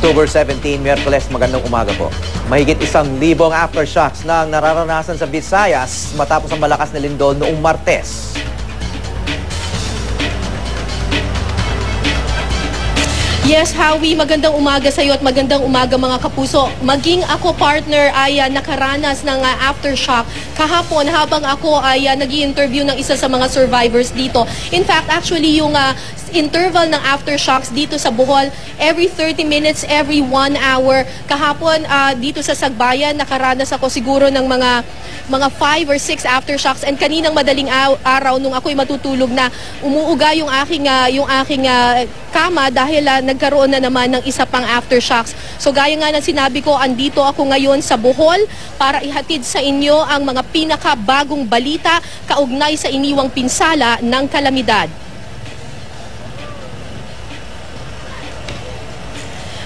October 17, Miyerkules, magandang umaga po. Mahigit 1,000 aftershocks na nararanasan sa Visayas matapos ang malakas na lindol noong Martes. Yes, Howie, magandang umaga sa iyo at magandang umaga mga kapuso. Maging ako partner ay nakaranas ng aftershock kahapon habang ako ay nag-i-interview ng isa sa mga survivors dito. In fact, actually yung interval ng aftershocks dito sa Bohol, every 30 minutes, every 1 hour. Kahapon dito sa Sagbayan, nakaranas ako siguro ng mga 5 or 6 aftershocks, and kaninang madaling araw nung ako'y matutulog na, umuuga yung aking kama dahil nagkaroon na naman ng isa pang aftershocks. So gaya nga ng sinabi ko, andito ako ngayon sa Bohol para ihatid sa inyo ang mga pinakabagong balita kaugnay sa iniwang pinsala ng kalamidad.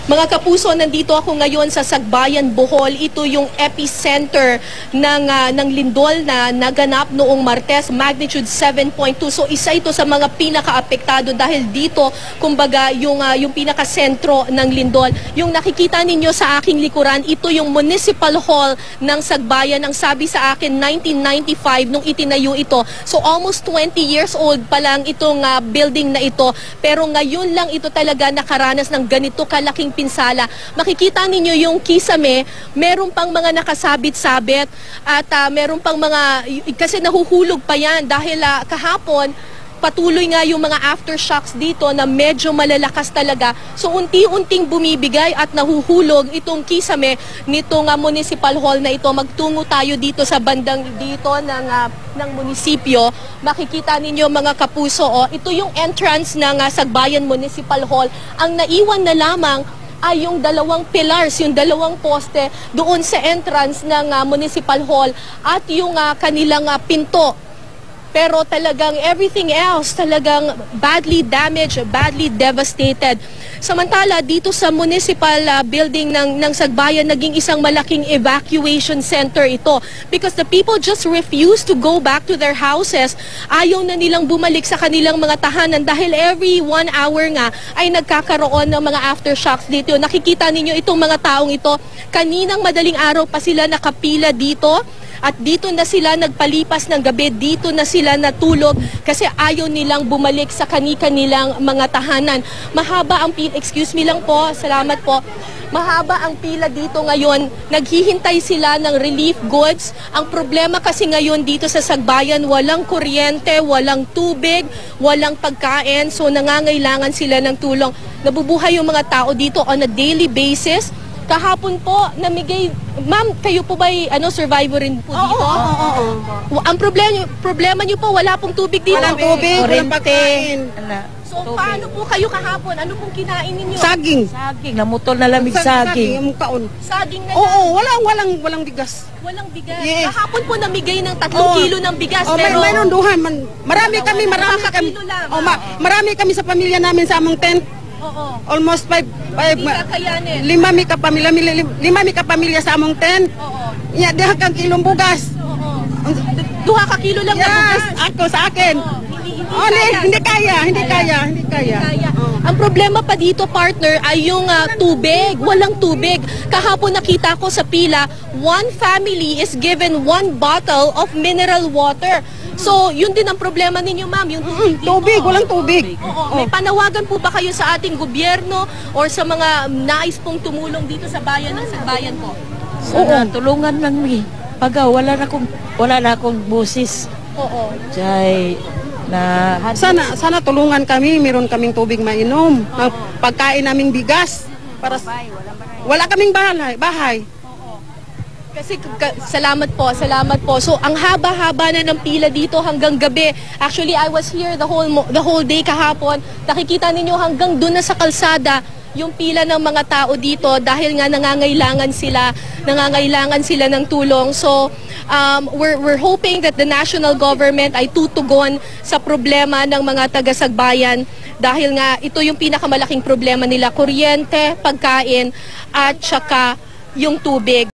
Mga kapuso, nandito ako ngayon sa Sagbayan, Bohol. Ito yung epicenter ng lindol na naganap noong Martes, magnitude 7.2. So isa ito sa mga pinaka-apektado dahil dito, kumbaga, yung pinaka-sentro ng lindol. Yung nakikita ninyo sa aking likuran, ito yung Municipal Hall ng Sagbayan. Ang sabi sa akin, 1995 nung itinayo ito. So almost 20 years old pa lang itong building na ito. Pero ngayon lang ito talaga nakaranas ng ganito kalaking pinsala. Makikita ninyo yung kisame, meron pang mga nakasabit-sabit at meron pang mga, kasi nahuhulog pa yan dahil kahapon patuloy nga yung mga aftershocks dito na medyo malalakas talaga. So unti-unting bumibigay at nahuhulog itong kisame nitong municipal hall na ito. Magtungo tayo dito sa bandang dito ng munisipyo. Makikita ninyo mga kapuso, ito yung entrance ng Sagbayan Municipal Hall. Ang naiwan na lamang ay yung dalawang pillars, yung dalawang poste doon sa entrance ng Municipal Hall at yung kanilang pinto. Pero talagang everything else talagang badly damaged, badly devastated. Samantala dito sa municipal building ng Sagbayan, naging isang malaking evacuation center ito because the people just refuse to go back to their houses. Ayaw na nilang bumalik sa kanilang mga tahanan dahil every 1 hour nga ay nagkakaroon ng mga aftershocks dito. Nakikita ninyo itong mga taong ito, kaninang madaling araw pa sila nakapila dito. At dito na sila nagpalipas ng gabi, dito na sila natulog kasi ayaw nilang bumalik sa kani-kanilang mga tahanan. Mahaba ang pila, excuse me lang po, salamat po. Mahaba ang pila dito ngayon, naghihintay sila ng relief goods. Ang problema kasi ngayon dito sa Sagbayan, walang kuryente, walang tubig, walang pagkain, so nangangailangan sila ng tulong. Nabubuhay yung mga tao dito on a daily basis. Kahapon po, namigay, ma'am, kayo po ba'y survivor rin po dito? Oo. Ang problema niyo po, wala pong tubig dito. Walang tubig, walang pagkain. So, paano po kayo kahapon? Ano pong kinain ninyo? Saging. Saging, namutol na lamig saging. Yung kaon. Saging na Oo, walang bigas. Walang bigas. Yes. Kahapon po namigay ng 3 kilo ng bigas. Pero mayroon duhan. Marami kami. kilo lang. Marami kami sa pamilya namin sa among tent. Oo. Almost 5 Hindi kakayanin. 5 mi ka pamilya sa among tent. Oo. Ya, diha kang kilong bugas. Oo. 2 kilo lang na bugas. Ako sa akin. Hindi kaya. Ang problema pa dito, partner, ay yung tubig. Walang tubig. Kahapon nakita ko sa pila, 1 family is given 1 bottle of mineral water. So, yun din ang problema ninyo, ma'am, yung Tubig, walang tubig. Oo. May panawagan po ba kayo sa ating gobyerno or sa mga nais pong tumulong dito sa bayan ng Sagbayan po? Sana tulungan lang mi. Pagaw, wala na akong busis. Oo. Jay, Sana tulungan kami, meron kaming tubig mainom, pagkain naming bigas. Para wala kaming bahay. Kasi salamat po. So ang haba-haba na ng pila dito hanggang gabi. Actually, I was here the whole day kahapon. Nakikita ninyo hanggang doon na sa kalsada yung pila ng mga tao dito dahil nga nangangailangan sila ng tulong. So we're hoping that the national government ay tutugon sa problema ng mga taga-Sagbayan dahil nga ito yung pinakamalaking problema nila, kuryente, pagkain at saka yung tubig.